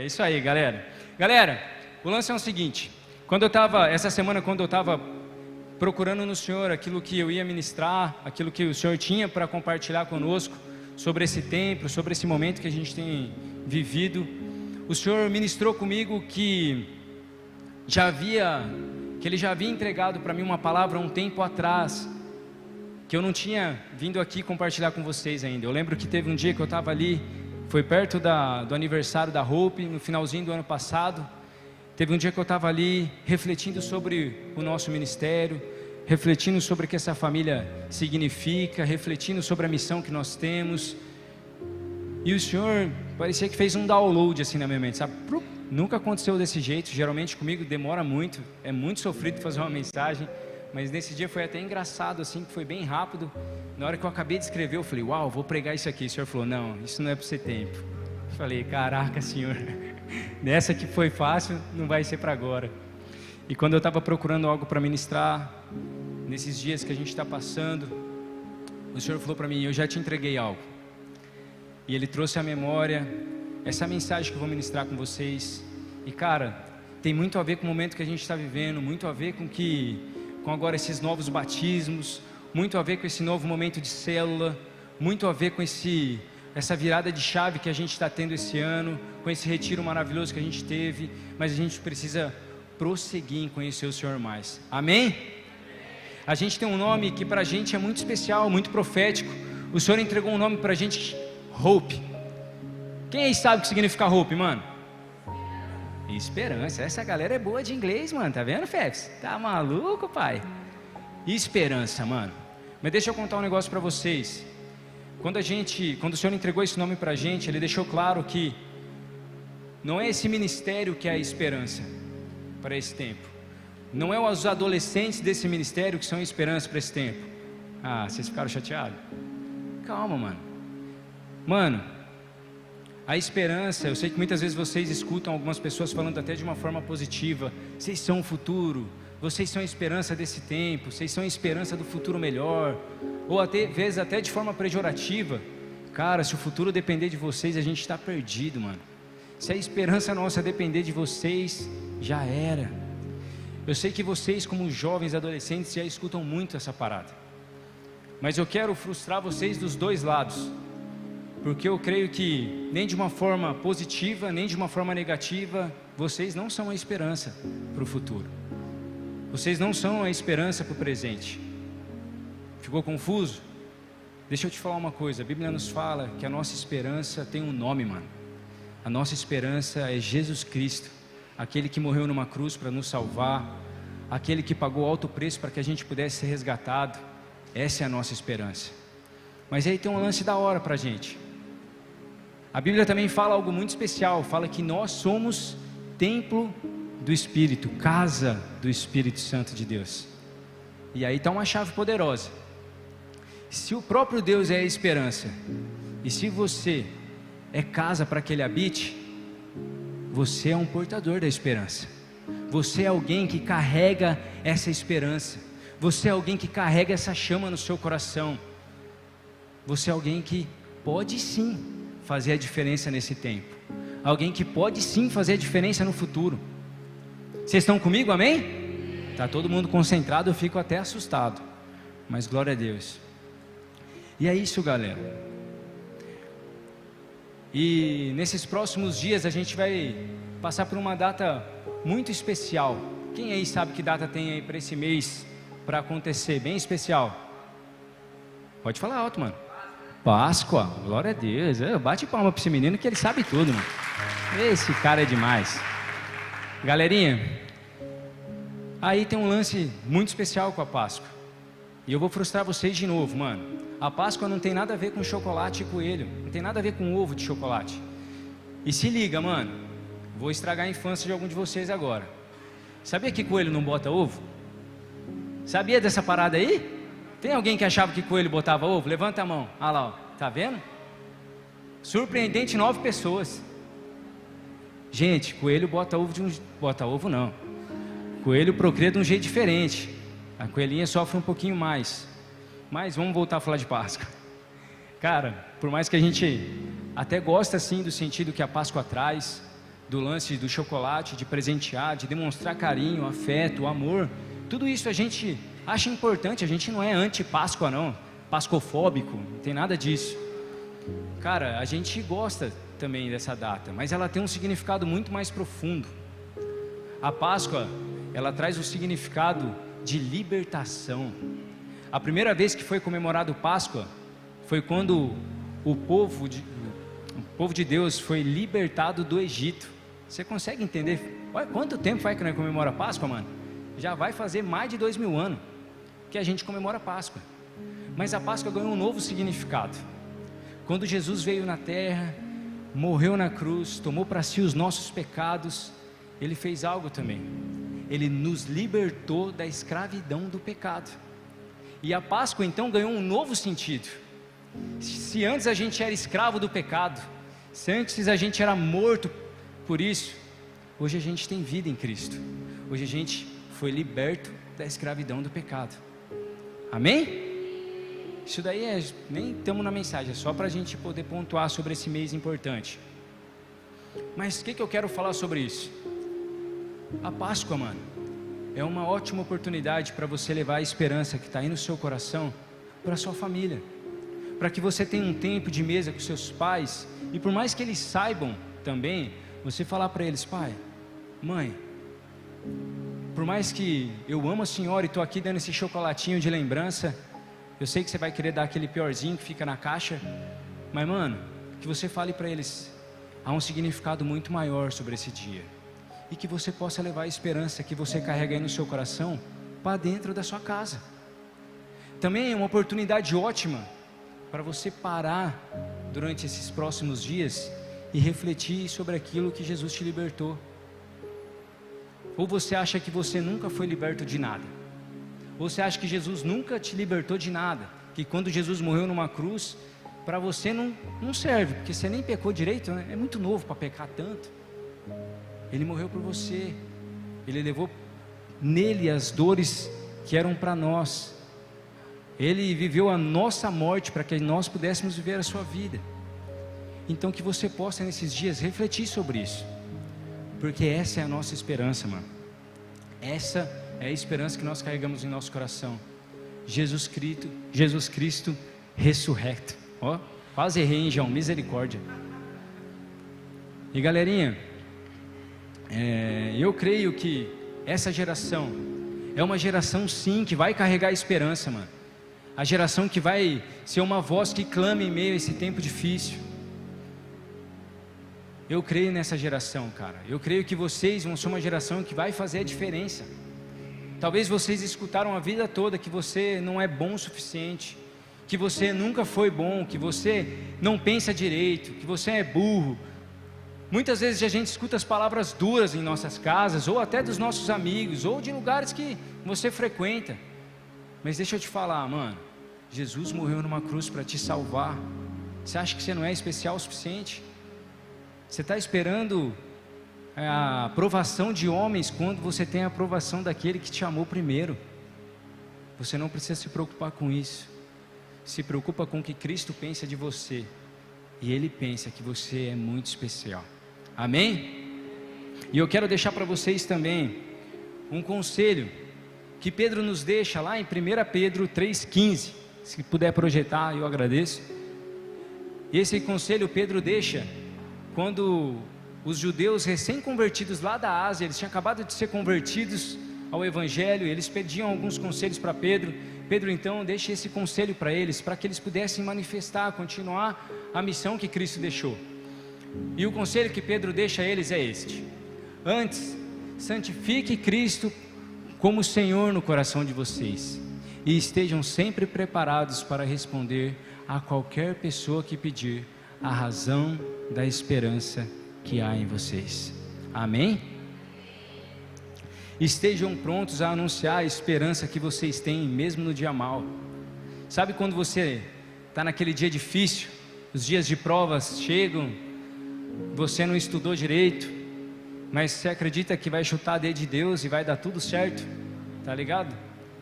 É isso aí, galera. Galera, o lance é o seguinte. Essa semana, quando eu estava procurando no Senhor aquilo que eu ia ministrar, aquilo que o Senhor tinha para compartilhar conosco sobre esse tempo, sobre esse momento que a gente tem vivido, o Senhor ministrou comigo que Ele já havia entregado para mim uma palavra há um tempo atrás, que eu não tinha vindo aqui compartilhar com vocês ainda. Eu lembro que teve um dia que eu estava ali, foi perto do aniversário da Hope, no finalzinho do ano passado. Teve um dia que eu estava ali refletindo sobre o nosso ministério, refletindo sobre o que essa família significa, refletindo sobre a missão que nós temos. E o Senhor parecia que fez um download assim na minha mente, sabe? Nunca aconteceu desse jeito, geralmente comigo demora muito, é muito sofrido fazer uma mensagem, mas nesse dia foi até engraçado assim, que foi bem rápido. Na hora que eu acabei de escrever, eu falei, uau, vou pregar isso aqui. O Senhor falou, não, isso não é para ser tempo. Eu falei, caraca, Senhor, nessa que foi fácil, não vai ser para agora. E quando eu estava procurando algo para ministrar, nesses dias que a gente está passando, o Senhor falou para mim, eu já te entreguei algo. E Ele trouxe à memória essa mensagem que eu vou ministrar com vocês. E cara, tem muito a ver com o momento que a gente está vivendo, muito a ver com agora esses novos batismos, muito a ver com esse novo momento de célula, muito a ver com essa virada de chave que a gente está tendo esse ano, com esse retiro maravilhoso que a gente teve, mas a gente precisa prosseguir em conhecer o Senhor mais. Amém? A gente tem um nome que para a gente é muito especial, muito profético. O Senhor entregou um nome para a gente, Hope. Quem aí sabe o que significa Hope, mano? Esperança. Essa galera é boa de inglês, mano. Tá vendo, Fefs? Tá maluco, pai? Esperança, mano. Mas deixa eu contar um negócio para vocês. Quando o Senhor entregou esse nome para a gente, Ele deixou claro que não é esse ministério que é a esperança para esse tempo. Não é os adolescentes desse ministério que são a esperança para esse tempo. Ah, vocês ficaram chateados? Calma, mano. Mano, a esperança, eu sei que muitas vezes vocês escutam algumas pessoas falando até de uma forma positiva. Vocês são o futuro, vocês são a esperança desse tempo, vocês são a esperança do futuro melhor. Ou até vezes até de forma pejorativa. Cara, se o futuro depender de vocês, a gente está perdido, mano. Se a esperança nossa depender de vocês, já era. Eu sei que vocês, como jovens adolescentes, já escutam muito essa parada, mas eu quero frustrar vocês dos dois lados, porque eu creio que nem de uma forma positiva, nem de uma forma negativa, vocês não são a esperança para o futuro. Vocês não são a esperança para o presente. Ficou confuso? Deixa eu te falar uma coisa, a Bíblia nos fala que a nossa esperança tem um nome, mano. A nossa esperança é Jesus Cristo, aquele que morreu numa cruz para nos salvar, aquele que pagou alto preço para que a gente pudesse ser resgatado. Essa é a nossa esperança. Mas aí tem um lance da hora para a gente. A Bíblia também fala algo muito especial, fala que nós somos templo do Espírito, casa do Espírito Santo de Deus. E aí está uma chave poderosa. Se o próprio Deus é a esperança, e se você é casa para que Ele habite, você é um portador da esperança. Você é alguém que carrega essa esperança. Você é alguém que carrega essa chama no seu coração. Você é alguém que pode sim fazer a diferença nesse tempo. Alguém que pode sim fazer a diferença no futuro. Vocês estão comigo, amém? Está todo mundo concentrado, eu fico até assustado. Mas glória a Deus. E é isso, galera. E nesses próximos dias a gente vai passar por uma data muito especial. Quem aí sabe que data tem aí para esse mês para acontecer? Bem especial. Pode falar alto, mano. Páscoa, glória a Deus. Bate palma para esse menino que ele sabe tudo, mano. Esse cara é demais. Galerinha, aí tem um lance muito especial com a Páscoa. E eu vou frustrar vocês de novo, mano. A Páscoa não tem nada a ver com chocolate e coelho. Não tem nada a ver com ovo de chocolate. E se liga, mano. Vou estragar a infância de algum de vocês agora. Sabia que coelho não bota ovo? Sabia dessa parada aí? Tem alguém que achava que coelho botava ovo? Levanta a mão. Olha lá, ó. Tá vendo? Surpreendente, 9 pessoas. Gente, coelho bota ovo Bota ovo não. Coelho procria de um jeito diferente. A coelhinha sofre um pouquinho mais. Mas vamos voltar a falar de Páscoa. Cara, por mais que a gente até gosta assim do sentido que a Páscoa traz, do lance do chocolate, de presentear, de demonstrar carinho, afeto, amor, tudo isso a gente acha importante. A gente não é anti-Páscoa não, pascofóbico, não tem nada disso. Cara, a gente gosta também dessa data, mas ela tem um significado muito mais profundo. A Páscoa, ela traz o significado de libertação. A primeira vez que foi comemorado Páscoa foi quando o povo de Deus foi libertado do Egito. Você consegue entender? Olha quanto tempo faz que nós comemora Páscoa, mano? Já vai fazer mais de 2000 anos que a gente comemora Páscoa. Mas a Páscoa ganhou um novo significado. Quando Jesus veio na terra, morreu na cruz, tomou para si os nossos pecados, Ele fez algo também. Ele nos libertou da escravidão do pecado. E a Páscoa então ganhou um novo sentido. Se antes a gente era escravo do pecado, se antes a gente era morto por isso, hoje a gente tem vida em Cristo. Hoje a gente foi liberto da escravidão do pecado. Amém? Isso daí nem estamos na mensagem, é só para a gente poder pontuar sobre esse mês importante. Mas o que eu quero falar sobre isso? A Páscoa, mano, é uma ótima oportunidade para você levar a esperança que está aí no seu coração para a sua família, para que você tenha um tempo de mesa com seus pais, e por mais que eles saibam também, você falar para eles: pai, mãe, por mais que eu amo a senhora e estou aqui dando esse chocolatinho de lembrança, eu sei que você vai querer dar aquele piorzinho que fica na caixa, mas mano, que você fale para eles, há um significado muito maior sobre esse dia, e que você possa levar a esperança que você carrega aí no seu coração para dentro da sua casa. Também é uma oportunidade ótima para você parar durante esses próximos dias e refletir sobre aquilo que Jesus te libertou. Ou você acha que você nunca foi liberto de nada? Ou você acha que Jesus nunca te libertou de nada? Que quando Jesus morreu numa cruz, para você não serve, porque você nem pecou direito, né? É muito novo para pecar tanto. Ele morreu por você. Ele levou nele as dores que eram para nós. Ele viveu a nossa morte para que nós pudéssemos viver a sua vida. Então que você possa nesses dias refletir sobre isso, porque essa é a nossa esperança, mano. Essa é a esperança que nós carregamos em nosso coração. Jesus Cristo ressurrecto. Ó, quase errei, hein, João? Misericórdia. E galerinha, eu creio que essa geração é uma geração sim que vai carregar esperança, mano. A geração que vai ser uma voz que clame em meio a esse tempo difícil. Eu creio nessa geração, cara. Eu creio que vocês vão ser uma geração que vai fazer a diferença. Talvez vocês escutaram a vida toda que você não é bom o suficiente, que você nunca foi bom, que você não pensa direito, que você é burro. Muitas vezes a gente escuta as palavras duras em nossas casas, ou até dos nossos amigos, ou de lugares que você frequenta. Mas deixa eu te falar, mano, Jesus morreu numa cruz para te salvar. Você acha que você não é especial o suficiente? Você está esperando a aprovação de homens quando você tem a aprovação daquele que te amou primeiro. Você não precisa se preocupar com isso. Se preocupa com o que Cristo pensa de você, e Ele pensa que você é muito especial. Amém? E eu quero deixar para vocês também um conselho que Pedro nos deixa lá em 1 Pedro 3,15. Se puder projetar, eu agradeço. Esse conselho Pedro deixa quando os judeus recém-convertidos lá da Ásia, eles tinham acabado de ser convertidos ao Evangelho, eles pediam alguns conselhos para Pedro. Pedro então deixa esse conselho para eles, para que eles pudessem manifestar, continuar a missão que Cristo deixou. E o conselho que Pedro deixa a eles é este: antes, santifique Cristo como Senhor no coração de vocês, e estejam sempre preparados para responder a qualquer pessoa que pedir a razão da esperança que há em vocês. Amém? Estejam prontos a anunciar a esperança que vocês têm, mesmo no dia mau. Sabe quando você está naquele dia difícil, os dias de provas chegam, você não estudou direito, mas você acredita que vai chutar a dedo de Deus e vai dar tudo certo, tá ligado?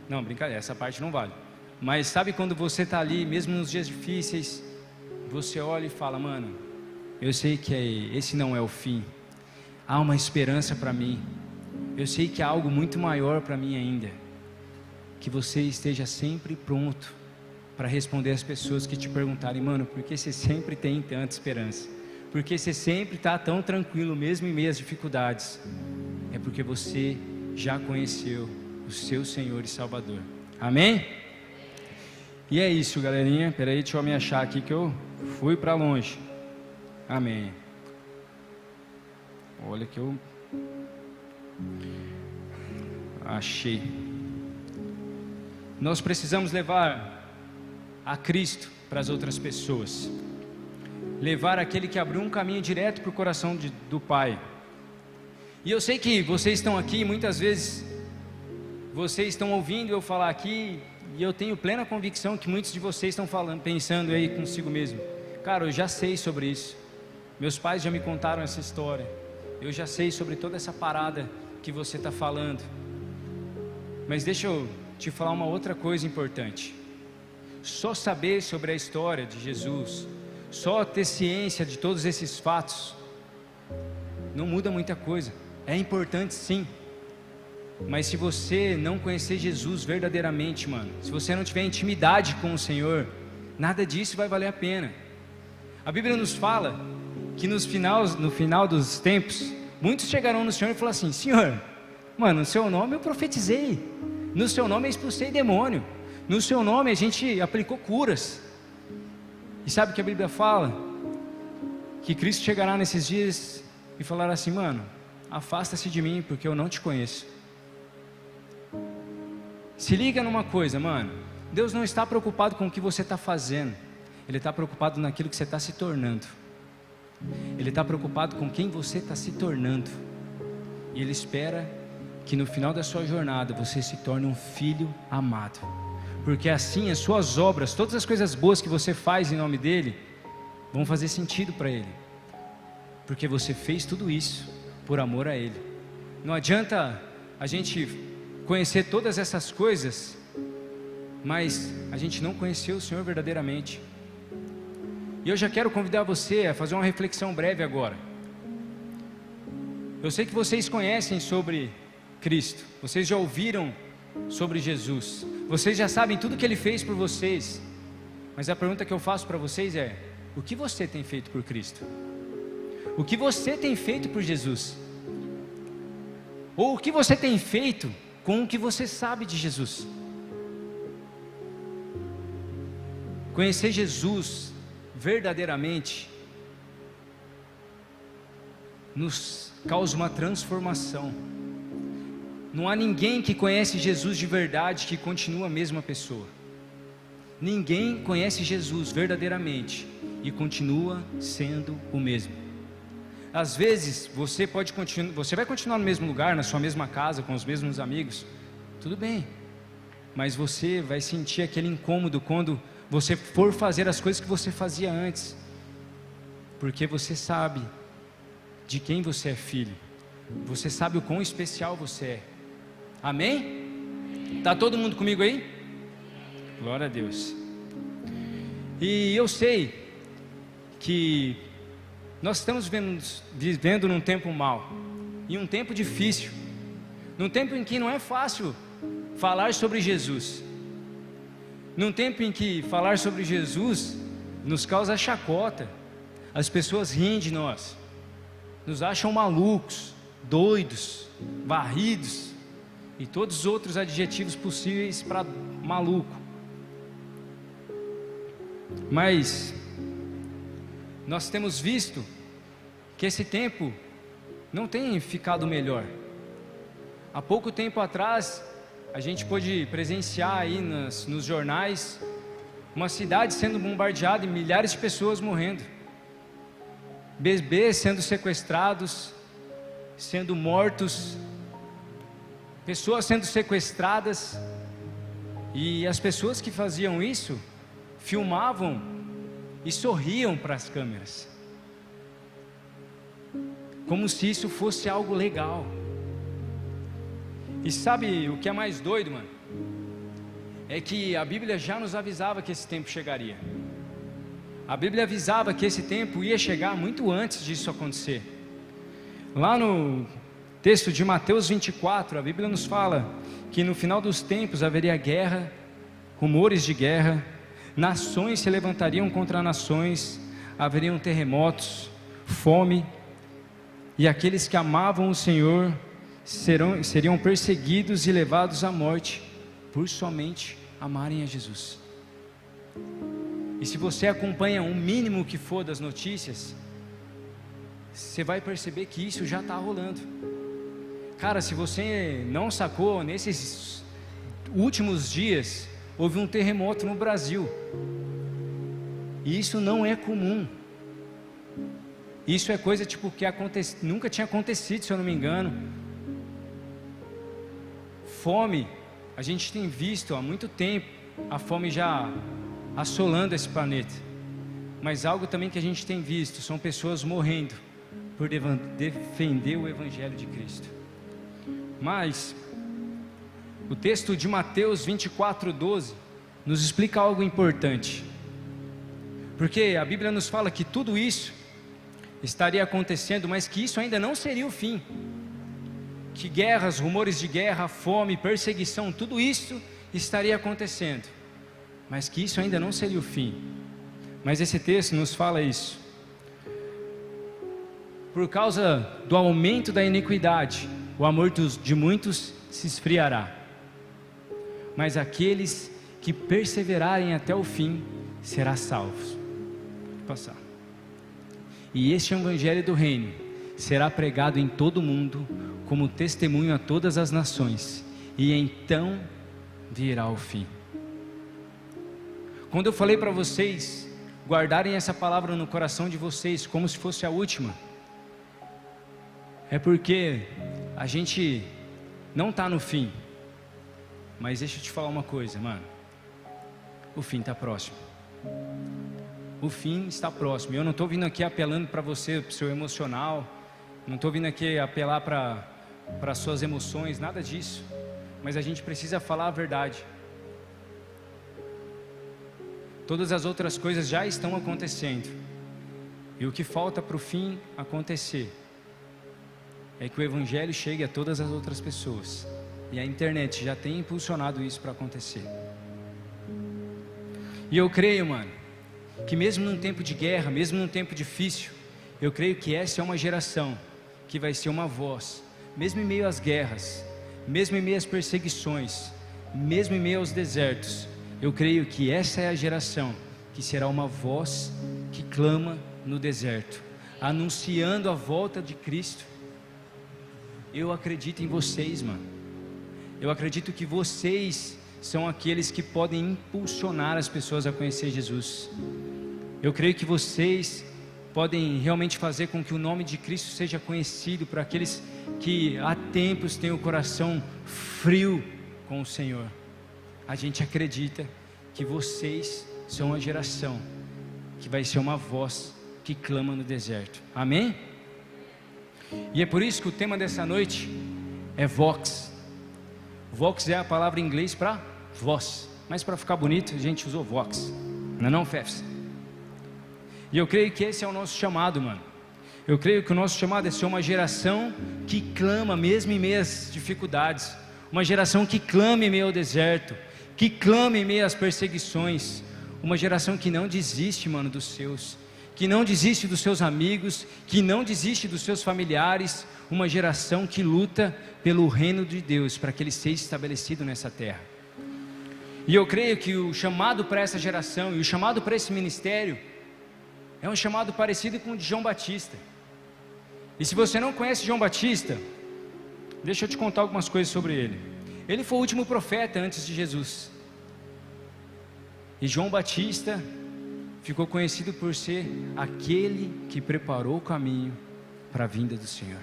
Não, brincadeira, essa parte não vale. Mas sabe quando você está ali, mesmo nos dias difíceis, você olha e fala: mano, eu sei que esse não é o fim. há uma esperança para mim. Eu sei que há algo muito maior para mim ainda. Que você esteja sempre pronto para responder às pessoas que te perguntarem: mano, por que você sempre tem tanta esperança? Por que você sempre está tão tranquilo mesmo em meio às dificuldades? É porque você já conheceu o seu Senhor e Salvador. Amém? E é isso, galerinha. Peraí, deixa eu me achar aqui que eu fui para longe. Amém. Olha que eu achei. Nós precisamos levar a Cristo para as outras pessoas. Levar aquele que abriu um caminho direto para o coração do Pai. E eu sei que vocês estão aqui, muitas vezes vocês estão ouvindo eu falar aqui, e eu tenho plena convicção que muitos de vocês estão pensando aí consigo mesmo: cara, eu já sei sobre isso, meus pais já me contaram essa história, eu já sei sobre toda essa parada que você está falando. Mas deixa eu te falar uma outra coisa importante. Só saber sobre a história de Jesus, só ter ciência de todos esses fatos, não muda muita coisa. É importante sim, mas se você não conhecer Jesus verdadeiramente, mano, se você não tiver intimidade com o Senhor, nada disso vai valer a pena. A Bíblia nos fala que no final dos tempos, muitos chegarão no Senhor e falaram assim: Senhor, mano, no seu nome eu profetizei, no seu nome eu expulsei demônio, no seu nome a gente aplicou curas. E sabe o que a Bíblia fala? Que Cristo chegará nesses dias e falará assim: mano, afasta-se de mim, porque eu não te conheço. Se liga numa coisa, mano, Deus não está preocupado com o que você está fazendo, Ele está preocupado naquilo que você está se tornando. Ele está preocupado com quem você está se tornando. E Ele espera que no final da sua jornada você se torne um filho amado, porque assim as suas obras, todas as coisas boas que você faz em nome dEle, vão fazer sentido para Ele, porque você fez tudo isso por amor a Ele. Não adianta a gente conhecer todas essas coisas, mas a gente não conheceu o Senhor verdadeiramente. E eu já quero convidar você a fazer uma reflexão breve agora. Eu sei que vocês conhecem sobre Cristo, vocês já ouviram sobre Jesus, vocês já sabem tudo que Ele fez por vocês, mas a pergunta que eu faço para vocês é: o que você tem feito por Cristo? O que você tem feito por Jesus? Ou o que você tem feito com o que você sabe de Jesus? Conhecer Jesus verdadeiramente nos causa uma transformação. Não há ninguém que conhece Jesus de verdade que continua a mesma pessoa. Ninguém conhece Jesus verdadeiramente e continua sendo o mesmo. Às vezes você vai continuar no mesmo lugar, na sua mesma casa, com os mesmos amigos, tudo bem, mas você vai sentir aquele incômodo quando você for fazer as coisas que você fazia antes, porque você sabe de quem você é filho, você sabe o quão especial você é. Amém? Está todo mundo comigo aí? Glória a Deus. E eu sei que nós estamos vivendo num tempo mau, em um tempo difícil, num tempo em que não é fácil falar sobre Jesus, num tempo em que falar sobre Jesus nos causa chacota, as pessoas riem de nós, nos acham malucos, doidos, varridos e todos os outros adjetivos possíveis para maluco. Mas nós temos visto que esse tempo não tem ficado melhor. Há pouco tempo atrás, a gente pôde presenciar aí nos jornais uma cidade sendo bombardeada e milhares de pessoas morrendo, bebês sendo sequestrados, sendo mortos, pessoas sendo sequestradas, e as pessoas que faziam isso filmavam e sorriam para as câmeras, como se isso fosse algo legal. E sabe o que é mais doido, mano? É que a Bíblia já nos avisava que esse tempo chegaria. A Bíblia avisava que esse tempo ia chegar muito antes disso acontecer. Lá no texto de Mateus 24, a Bíblia nos fala que no final dos tempos haveria guerra, rumores de guerra, nações se levantariam contra nações, haveriam terremotos, fome, e aqueles que amavam o Senhor seriam perseguidos e levados à morte por somente amarem a Jesus. E se você acompanha o mínimo que for das notícias, você vai perceber que isso já está rolando. Cara, se você não sacou, nesses últimos dias houve um terremoto no Brasil, e isso não é comum. Isso é coisa tipo que nunca tinha acontecido, se eu não me engano. Fome, a gente tem visto há muito tempo a fome já assolando esse planeta, mas algo também que a gente tem visto são pessoas morrendo por defender o Evangelho de Cristo. Mas o texto de Mateus 24:12 nos explica algo importante, porque a Bíblia nos fala que tudo isso estaria acontecendo, mas que isso ainda não seria o fim, que guerras, rumores de guerra, fome, perseguição, tudo isso estaria acontecendo, mas que isso ainda não seria o fim. Mas esse texto nos fala isso: por causa do aumento da iniquidade, o amor de muitos se esfriará, mas aqueles que perseverarem até o fim serão salvos. Vou passar. E este Evangelho do Reino será pregado em todo o mundo como testemunho a todas as nações, e então virá o fim. Quando eu falei para vocês guardarem essa palavra no coração de vocês como se fosse a última, é porque a gente não está no fim. Mas deixa eu te falar uma coisa, mano, o fim está próximo. O fim está próximo. Eu não estou vindo aqui apelando para você, para o seu emocional, não estou vindo aqui apelar para as suas emoções, nada disso. Mas a gente precisa falar a verdade. Todas as outras coisas já estão acontecendo, e o que falta para o fim acontecer é que o Evangelho chegue a todas as outras pessoas, e a internet já tem impulsionado isso para acontecer. E eu creio, mano, que mesmo num tempo de guerra, mesmo num tempo difícil, eu creio que essa é uma geração que vai ser uma voz, mesmo em meio às guerras, mesmo em meio às perseguições, mesmo em meio aos desertos. Eu creio que essa é a geração que será uma voz que clama no deserto, anunciando a volta de Cristo. Eu acredito em vocês, mano. Eu acredito que vocês são aqueles que podem impulsionar as pessoas a conhecer Jesus. Eu creio que vocês podem realmente fazer com que o nome de Cristo seja conhecido por aqueles que há tempos têm o coração frio com o Senhor. A gente acredita que vocês são a geração que vai ser uma voz que clama no deserto. Amém? E é por isso que o tema dessa noite é Vox. Vox é a palavra em inglês para voz, mas para ficar bonito a gente usou Vox, não é não, Fefs? E eu creio que esse é o nosso chamado, mano. Eu creio que o nosso chamado é ser uma geração que clama mesmo em meio às dificuldades, uma geração que clama em meio ao deserto, que clama em meio às perseguições, uma geração que não desiste, mano, dos seus, que não desiste dos seus amigos, que não desiste dos seus familiares, uma geração que luta pelo reino de Deus, para que ele seja estabelecido nessa terra. E eu creio que o chamado para essa geração, e o chamado para esse ministério, é um chamado parecido com o de João Batista. E se você não conhece João Batista, deixa eu te contar algumas coisas sobre ele. Ele foi o último profeta antes de Jesus. E João Batista ficou conhecido por ser aquele que preparou o caminho para a vinda do Senhor.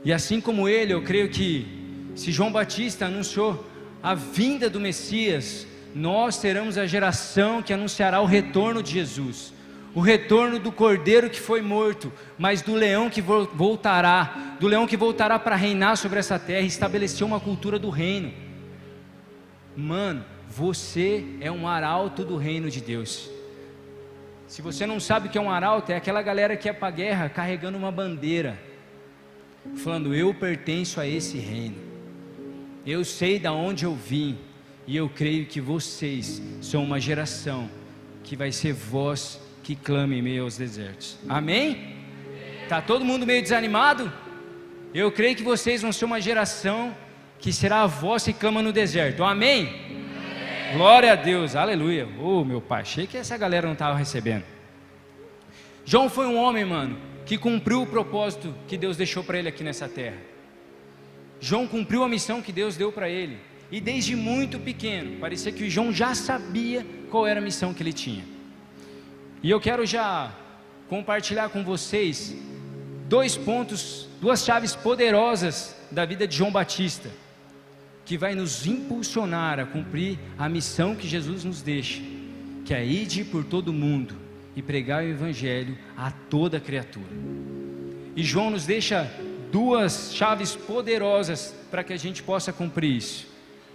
E assim como ele, eu creio que se João Batista anunciou a vinda do Messias, nós teremos a geração que anunciará o retorno de Jesus, o retorno do cordeiro que foi morto, mas do leão que voltará, do leão que voltará para reinar sobre essa terra e estabelecer uma cultura do reino. Mano, você é um arauto do reino de Deus. Se você não sabe o que é um arauto, é aquela galera que é para a guerra carregando uma bandeira, falando: eu pertenço a esse reino, eu sei de onde eu vim, e eu creio que vocês são uma geração que vai ser voz que clame em meio aos desertos. Amém? Está todo mundo meio desanimado? Eu creio que vocês vão ser uma geração que será a voz que clama no deserto. Amém? Amém. Glória a Deus, aleluia. Oh, meu pai, achei que essa galera não estava recebendo. João foi um homem, mano, que cumpriu o propósito que Deus deixou para ele aqui nessa terra. João cumpriu a missão que Deus deu para ele. E desde muito pequeno, parecia que o João já sabia qual era a missão que ele tinha. E eu quero já compartilhar com vocês 2 pontos, 2 chaves poderosas da vida de João Batista, que vai nos impulsionar a cumprir a missão que Jesus nos deixa, que é ide por todo o mundo e pregar o evangelho a toda criatura. E João nos deixa 2 chaves poderosas para que a gente possa cumprir isso.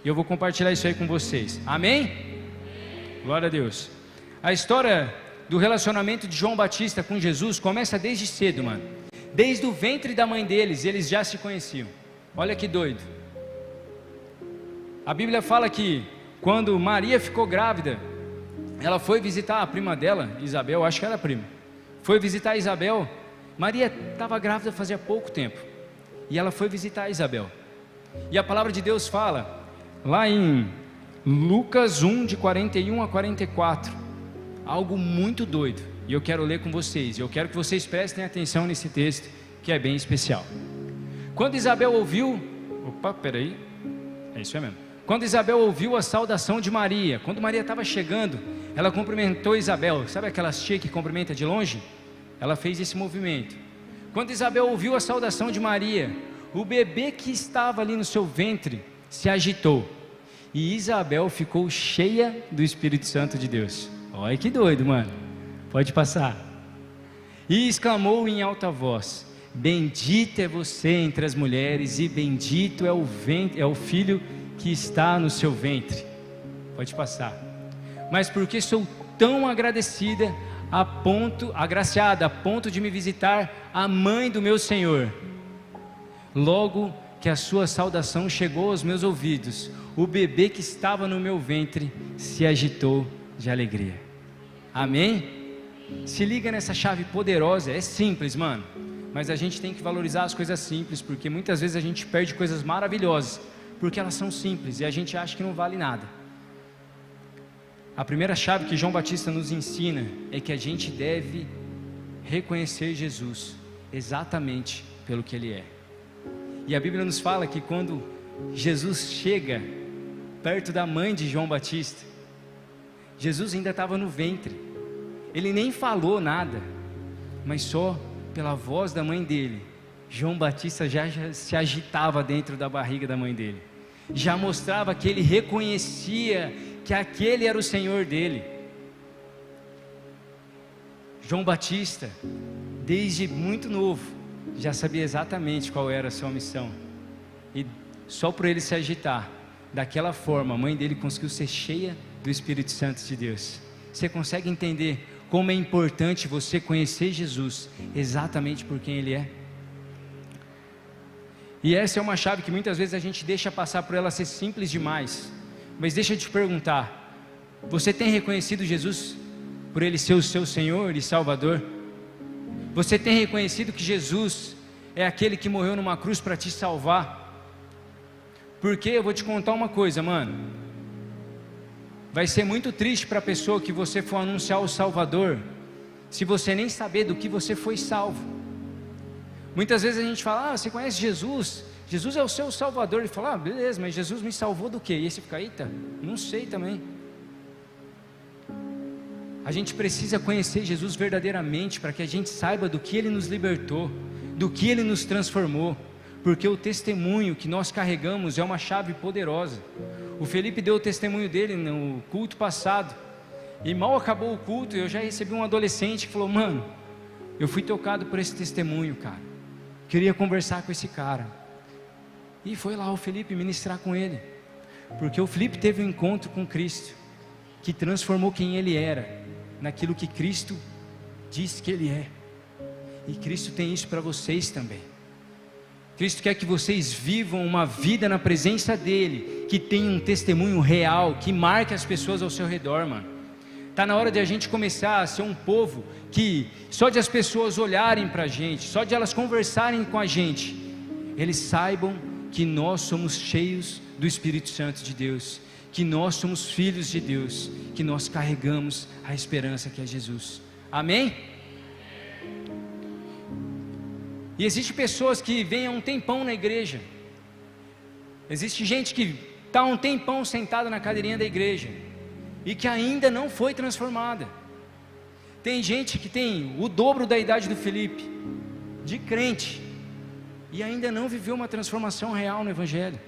E eu vou compartilhar isso aí com vocês. Amém? Glória a Deus. A história do relacionamento de João Batista com Jesus começa desde cedo, mano. Desde o ventre da mãe deles, eles já se conheciam. Olha que doido. A Bíblia fala que quando Maria ficou grávida, ela foi visitar a prima dela, Isabel, acho que era a prima. Foi visitar a Isabel. Maria estava grávida fazia pouco tempo. E ela foi visitar a Isabel. E a palavra de Deus fala, lá em Lucas 1, de 41 a 44, algo muito doido. E eu quero ler com vocês. Eu quero que vocês prestem atenção nesse texto, que é bem especial. Quando Isabel ouviu... Opa, peraí. É isso aí mesmo. Quando Isabel ouviu a saudação de Maria, quando Maria estava chegando, ela cumprimentou Isabel. Sabe aquelas tia que cumprimenta de longe? Ela fez esse movimento. Quando Isabel ouviu a saudação de Maria, o bebê que estava ali no seu ventre se agitou. E Isabel ficou cheia do Espírito Santo de Deus. Olha que doido, mano. Pode passar. E exclamou em alta voz: bendita é você entre as mulheres, e bendito é o filho que está no seu ventre. Pode passar. Mas porque sou tão agraciada a ponto de me visitar a mãe do meu Senhor. Logo que a sua saudação chegou aos meus ouvidos, o bebê que estava no meu ventre se agitou de alegria. Amém? Se liga nessa chave poderosa. É simples, mano, mas a gente tem que valorizar as coisas simples, porque muitas vezes a gente perde coisas maravilhosas porque elas são simples e a gente acha que não vale nada. A primeira chave que João Batista nos ensina é que a gente deve reconhecer Jesus exatamente pelo que Ele é. E a Bíblia nos fala que quando Jesus chega perto da mãe de João Batista, Jesus ainda estava no ventre. Ele nem falou nada, mas só pela voz da mãe dele, João Batista já se agitava dentro da barriga da mãe dele. Já mostrava que ele reconhecia que aquele era o Senhor dele. João Batista, desde muito novo, já sabia exatamente qual era a sua missão. E só por ele se agitar daquela forma, a mãe dele conseguiu ser cheia do Espírito Santo de Deus. Você consegue entender como é importante você conhecer Jesus exatamente por quem Ele é? E essa é uma chave que muitas vezes a gente deixa passar por ela ser simples demais. Mas deixa eu te perguntar, você tem reconhecido Jesus por Ele ser o seu Senhor e Salvador? Você tem reconhecido que Jesus é aquele que morreu numa cruz para te salvar? Porque eu vou te contar uma coisa, mano. Vai ser muito triste para a pessoa que você for anunciar o Salvador, se você nem saber do que você foi salvo. Muitas vezes a gente fala: você conhece Jesus? Jesus é o seu Salvador. Ele fala: beleza, mas Jesus me salvou do quê? E aí você fica: eita, não sei também. A gente precisa conhecer Jesus verdadeiramente, para que a gente saiba do que Ele nos libertou, do que Ele nos transformou, porque o testemunho que nós carregamos é uma chave poderosa. O Felipe deu o testemunho dele no culto passado, e mal acabou o culto, eu já recebi um adolescente que falou: mano, eu fui tocado por esse testemunho, cara, queria conversar com esse cara. E foi lá o Felipe ministrar com ele, porque o Felipe teve um encontro com Cristo, que transformou quem ele era. naquilo que Cristo diz que Ele é. E Cristo tem isso para vocês também. Cristo quer que vocês vivam uma vida na presença dEle, que tenha um testemunho real, que marque as pessoas ao seu redor, mano. Está na hora de a gente começar a ser um povo que, só de as pessoas olharem para a gente, só de elas conversarem com a gente, eles saibam que nós somos cheios do Espírito Santo de Deus, que nós somos filhos de Deus, que nós carregamos a esperança que é Jesus. Amém? E existem pessoas que vêm há um tempão na igreja, existe gente que está há um tempão sentada na cadeirinha da igreja, e que ainda não foi transformada. Tem gente que tem o dobro da idade do Felipe, de crente, e ainda não viveu uma transformação real no Evangelho.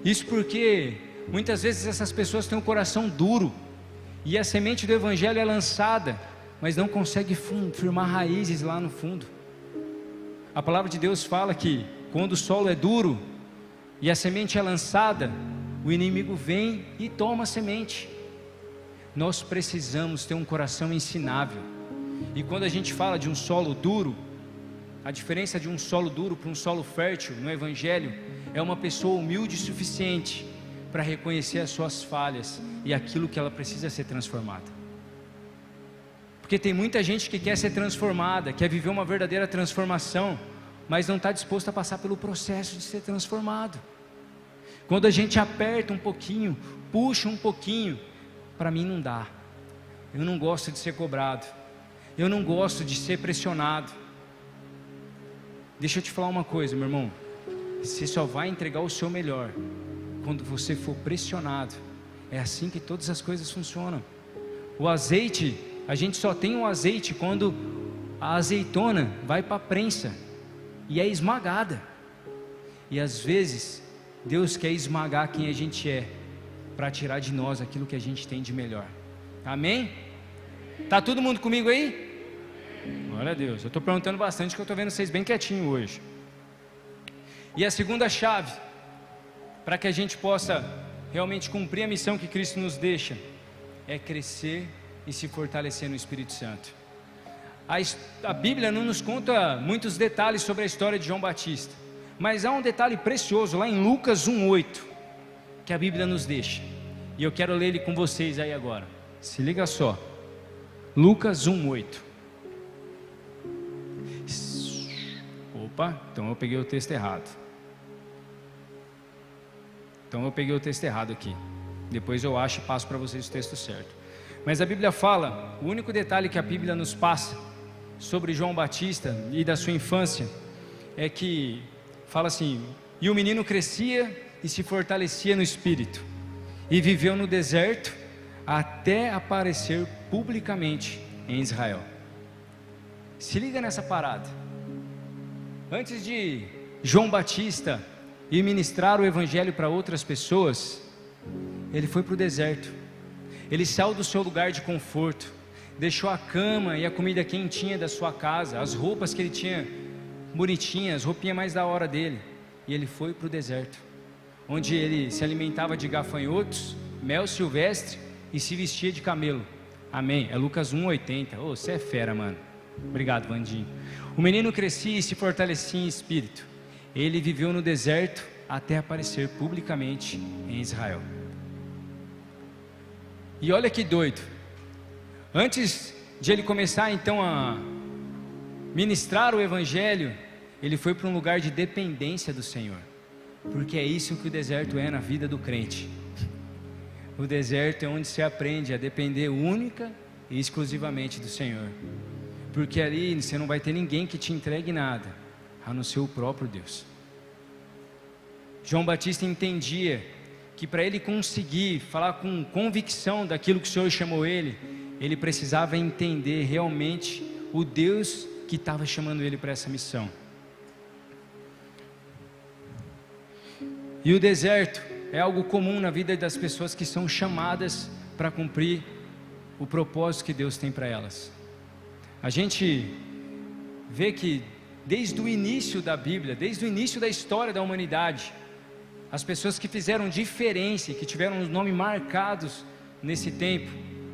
Isso porque muitas vezes essas pessoas têm um coração duro, e a semente do Evangelho é lançada, mas não consegue firmar raízes lá no fundo. A palavra de Deus fala que quando o solo é duro e a semente é lançada, o inimigo vem e toma a semente. Nós precisamos ter um coração ensinável. E quando a gente fala de um solo duro, a diferença de um solo duro para um solo fértil no Evangelho é uma pessoa humilde o suficiente para reconhecer as suas falhas e aquilo que ela precisa ser transformada. Porque tem muita gente que quer ser transformada, quer viver uma verdadeira transformação, mas não está disposto a passar pelo processo de ser transformado. Quando a gente aperta um pouquinho, puxa um pouquinho, para mim não dá. Eu não gosto de ser cobrado, eu não gosto de ser pressionado. Deixa eu te falar uma coisa, meu irmão, você só vai entregar o seu melhor quando você for pressionado. É assim que todas as coisas funcionam. O azeite, a gente só tem o azeite quando a azeitona vai para a prensa e é esmagada. E às vezes Deus quer esmagar quem a gente é, para tirar de nós aquilo que a gente tem de melhor. Amém? Tá todo mundo comigo aí? Glória a Deus. Eu estou perguntando bastante, que eu estou vendo vocês bem quietinho hoje. E a segunda chave, para que a gente possa realmente cumprir a missão que Cristo nos deixa, é crescer e se fortalecer no Espírito Santo. A Bíblia não nos conta muitos detalhes sobre a história de João Batista, mas há um detalhe precioso lá em Lucas 1:8, que a Bíblia nos deixa, e eu quero ler ele com vocês aí agora. Se liga só, Lucas 1:8. Opa, então eu peguei o texto errado. Aqui. Depois eu acho e passo para vocês o texto certo. Mas a Bíblia fala, o único detalhe que a Bíblia nos passa sobre João Batista e da sua infância, é que fala assim: e o menino crescia e se fortalecia no Espírito, e viveu no deserto até aparecer publicamente em Israel. Se liga nessa parada. Antes de João Batista ir ministrar o Evangelho para outras pessoas, ele foi para o deserto. Ele saiu do seu lugar de conforto, deixou a cama e a comida quentinha da sua casa, as roupas que ele tinha bonitinhas, as roupinhas mais da hora dele, e ele foi para o deserto, onde ele se alimentava de gafanhotos, mel silvestre e se vestia de camelo. Amém? É Lucas 1:80. Ô, você é fera, mano. Obrigado, Vandinho. O menino crescia e se fortalecia em espírito. Ele viveu no deserto até aparecer publicamente em Israel. E olha que doido. Antes de ele começar então a ministrar o Evangelho, ele foi para um lugar de dependência do Senhor, porque é isso que o deserto é na vida do crente. O deserto é onde se aprende a depender única e exclusivamente do Senhor, porque ali você não vai ter ninguém que te entregue nada, a não ser o próprio Deus. João Batista entendia que para ele conseguir falar com convicção daquilo que o Senhor chamou ele precisava entender realmente o Deus que estava chamando ele para essa missão. E o deserto é algo comum na vida das pessoas que são chamadas para cumprir o propósito que Deus tem para elas. A gente vê que desde o início da Bíblia, desde o início da história da humanidade, as pessoas que fizeram diferença, que tiveram os nomes marcados nesse tempo,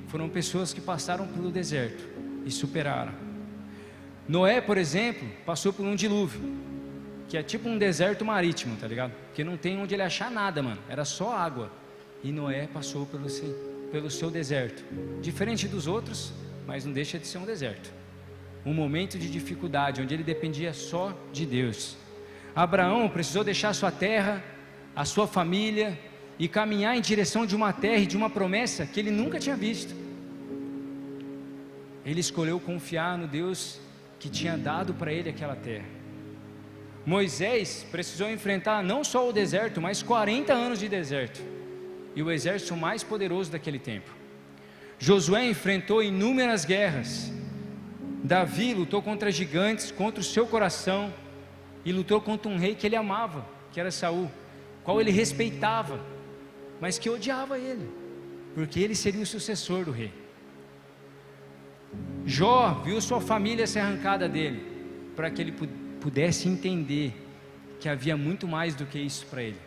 foram pessoas que passaram pelo deserto e superaram. Noé, por exemplo, passou por um dilúvio, que é tipo um deserto marítimo, tá ligado? Porque não tem onde ele achar nada, mano, era só água. E Noé passou pelo seu deserto, diferente dos outros, mas não deixa de ser um deserto. Um momento de dificuldade, onde ele dependia só de Deus. Abraão precisou deixar sua terra, a sua família, e caminhar em direção de uma terra e de uma promessa que ele nunca tinha visto. Ele escolheu confiar no Deus que tinha dado para ele aquela terra. Moisés precisou enfrentar não só o deserto, mas 40 anos de deserto, e o exército mais poderoso daquele tempo. Josué enfrentou inúmeras guerras. Davi lutou contra gigantes, contra o seu coração, e lutou contra um rei que ele amava, que era Saul, qual ele respeitava, mas que odiava ele, porque ele seria o sucessor do rei. Jó viu sua família ser arrancada dele, para que ele pudesse entender que havia muito mais do que isso para ele.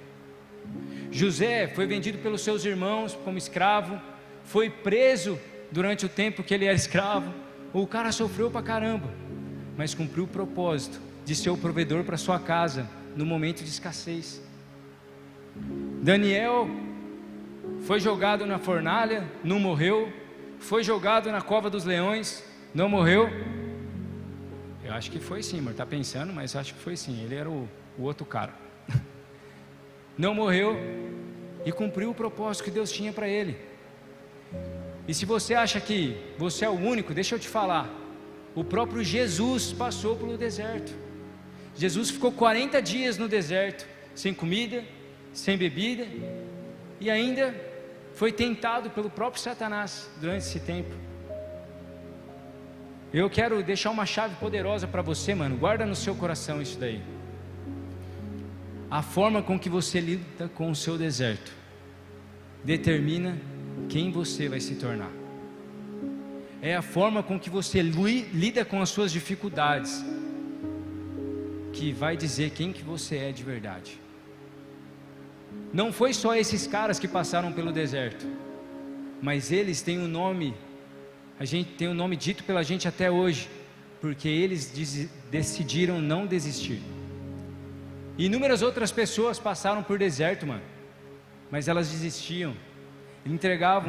José foi vendido pelos seus irmãos como escravo, foi preso durante o tempo que ele era escravo. O cara sofreu pra caramba, mas cumpriu o propósito de ser o provedor para sua casa no momento de escassez. Daniel foi jogado na fornalha, não morreu. Foi jogado na cova dos leões, não morreu. Eu acho que foi sim, amor, tá pensando, mas acho que foi sim. Ele era o outro cara. Não morreu e cumpriu o propósito que Deus tinha para ele. E se você acha que você é o único, deixa eu te falar, o próprio Jesus passou pelo deserto. Jesus ficou 40 dias no deserto, sem comida, sem bebida, e ainda foi tentado pelo próprio Satanás durante esse tempo. Eu quero deixar uma chave poderosa para você, mano, guarda no seu coração isso daí. A forma com que você lida com o seu deserto determina quem você vai se tornar. É a forma com que você lida com as suas dificuldades que vai dizer quem que você é de verdade. Não foi só esses caras que passaram pelo deserto, mas eles têm um nome, a gente tem um nome dito pela gente até hoje, porque eles decidiram não desistir. Inúmeras outras pessoas passaram por deserto, mano, mas elas desistiam,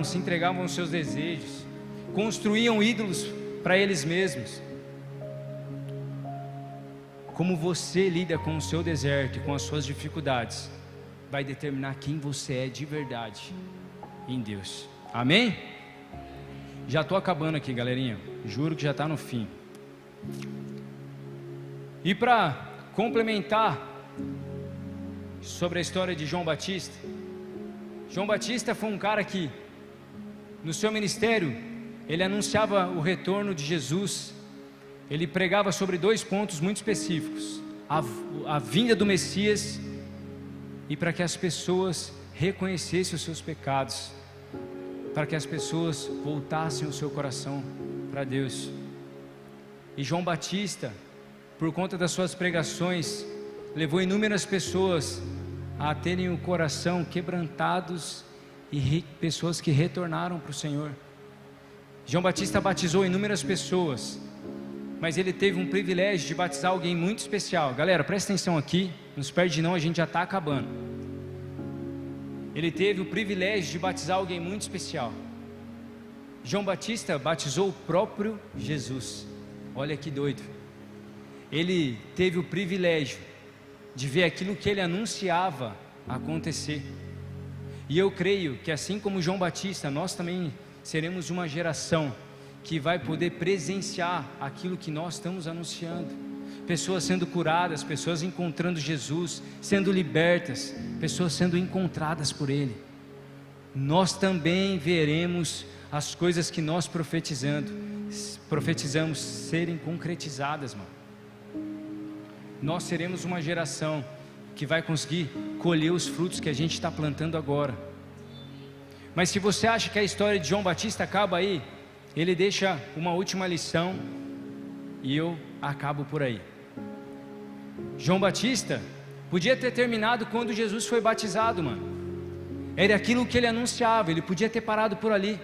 se entregavam aos seus desejos, construíam ídolos para eles mesmos. Como você lida com o seu deserto e com as suas dificuldades vai determinar quem você é de verdade em Deus. Amém? Já estou acabando aqui, galerinha, juro que já está no fim. E para complementar sobre a história de João Batista foi um cara que no seu ministério ele anunciava o retorno de Jesus. Ele pregava sobre 2 pontos muito específicos: a vinda do Messias, e para que as pessoas reconhecessem os seus pecados, para que as pessoas voltassem o seu coração para Deus. E João Batista, por conta das suas pregações, levou inúmeras pessoas a terem o coração quebrantados e pessoas que retornaram para o Senhor. João Batista batizou inúmeras pessoas, mas ele teve um privilégio de batizar alguém muito especial. Galera, presta atenção aqui, não se perde não, a gente já está acabando. Ele teve o privilégio de batizar alguém muito especial. João Batista batizou o próprio Jesus. Olha que doido. Ele teve o privilégio de ver aquilo que ele anunciava acontecer. E eu creio que assim como João Batista, nós também seremos uma geração que vai poder presenciar aquilo que nós estamos anunciando. Pessoas sendo curadas, pessoas encontrando Jesus, sendo libertas, pessoas sendo encontradas por Ele. Nós também veremos as coisas que nós profetizamos serem concretizadas, mano. Nós seremos uma geração que vai conseguir colher os frutos que a gente está plantando agora. Mas se você acha que a história de João Batista acaba aí, ele deixa uma última lição e eu acabo por aí. João Batista podia ter terminado quando Jesus foi batizado, mano. Era aquilo que ele anunciava, ele podia ter parado por ali.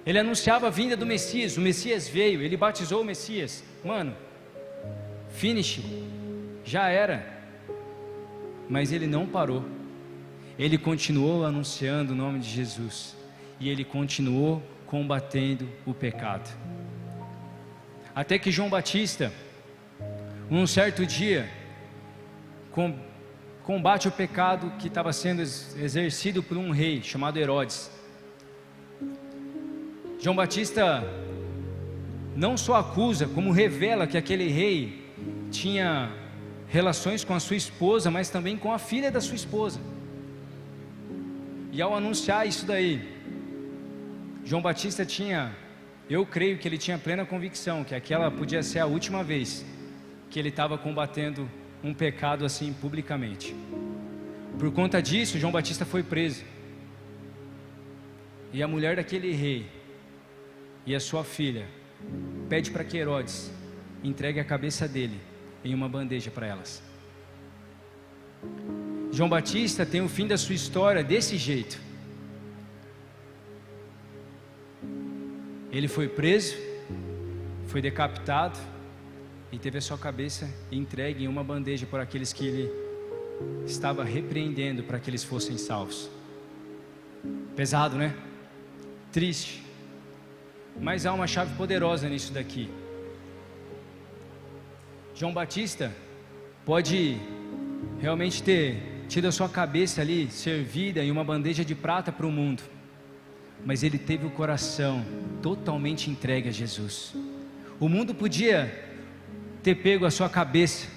Ele anunciava a vinda do Messias, o Messias veio, ele batizou o Messias. Mano, finish, já era. Mas ele não parou. Ele continuou anunciando o nome de Jesus. E ele continuou combatendo o pecado. Até que João Batista, um certo dia, combate o pecado que estava sendo exercido por um rei chamado Herodes. João Batista não só acusa, como revela que aquele rei tinha relações com a sua esposa, mas também com a filha da sua esposa. E ao anunciar isso daí, João Batista eu creio que ele tinha plena convicção que aquela podia ser a última vez que ele estava combatendo um pecado assim publicamente. Por conta disso, João Batista foi preso. E a mulher daquele rei e a sua filha pede para que Herodes entregue a cabeça dele em uma bandeja para elas. João Batista tem o fim da sua história desse jeito. Ele foi preso, foi decapitado e teve a sua cabeça entregue em uma bandeja por aqueles que ele estava repreendendo para que eles fossem salvos. Pesado, né? Triste. Mas há uma chave poderosa nisso daqui. João Batista pode realmente ter tido a sua cabeça ali servida em uma bandeja de prata para o mundo, mas ele teve o coração totalmente entregue a Jesus. O mundo podia ter pego a sua cabeça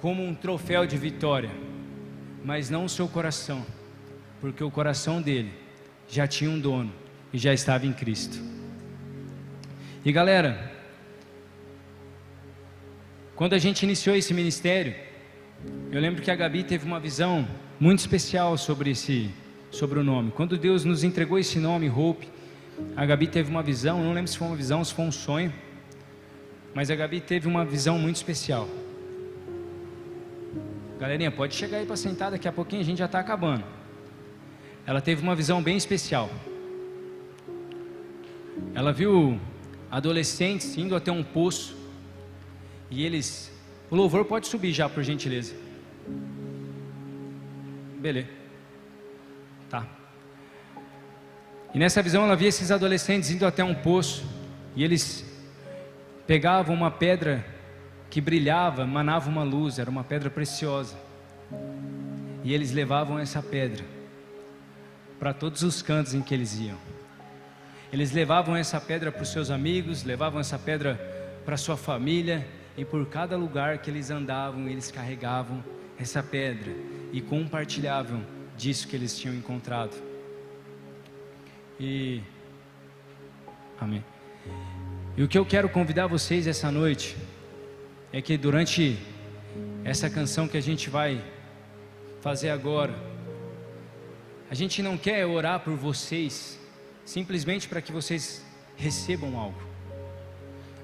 como um troféu de vitória, mas não o seu coração, porque o coração dele já tinha um dono e já estava em Cristo. E galera, quando a gente iniciou esse ministério, eu lembro que a Gabi teve uma visão muito especial sobre o nome. Quando Deus nos entregou esse nome, Hope, a Gabi teve uma visão, não lembro se foi uma visão, se foi um sonho, mas a Gabi teve uma visão muito especial. Galerinha, pode chegar aí para sentar, daqui a pouquinho a gente já está acabando. Ela teve uma visão bem especial. Ela viu adolescentes indo até um poço, e eles... O louvor pode subir já, por gentileza. Beleza. Tá. E nessa visão ela via esses adolescentes indo até um poço, e eles pegavam uma pedra que brilhava, emanava uma luz, era uma pedra preciosa, e eles levavam essa pedra para todos os cantos em que eles iam. Eles levavam essa pedra para os seus amigos, levavam essa pedra para a sua família, e por cada lugar que eles andavam, eles carregavam essa pedra e compartilhavam disso que eles tinham encontrado. Amém. E o que eu quero convidar vocês essa noite é que durante essa canção que a gente vai fazer agora, a gente não quer orar por vocês simplesmente para que vocês recebam algo,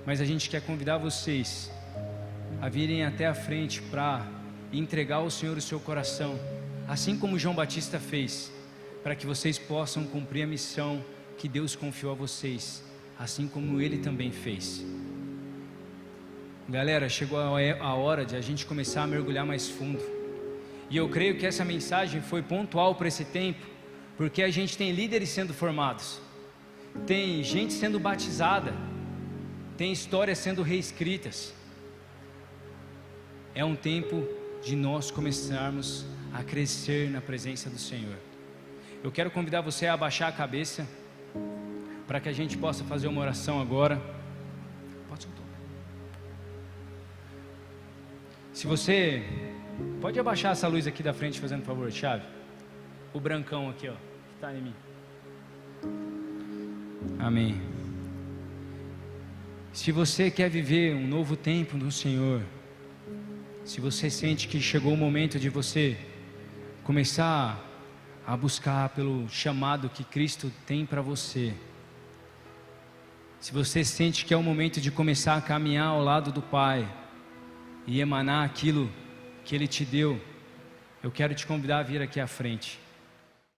mas a gente quer convidar vocês a virem até a frente para entregar ao Senhor o seu coração, assim como João Batista fez, para que vocês possam cumprir a missão que Deus confiou a vocês, assim como Ele também fez. Galera, chegou a hora de a gente começar a mergulhar mais fundo, e eu creio que essa mensagem foi pontual para esse tempo, porque a gente tem líderes sendo formados, tem gente sendo batizada, tem histórias sendo reescritas. É um tempo de nós começarmos a crescer na presença do Senhor. Eu quero convidar você a abaixar a cabeça, para que a gente possa fazer uma oração agora. Pode soltar. Se você pode abaixar essa luz aqui da frente, fazendo favor, chave. O brancão aqui, ó, que está em mim. Amém. Se você quer viver um novo tempo no Senhor, se você sente que chegou o momento de você começar a buscar pelo chamado que Cristo tem para você, se você sente que é o momento de começar a caminhar ao lado do Pai e emanar aquilo que Ele te deu, eu quero te convidar a vir aqui à frente.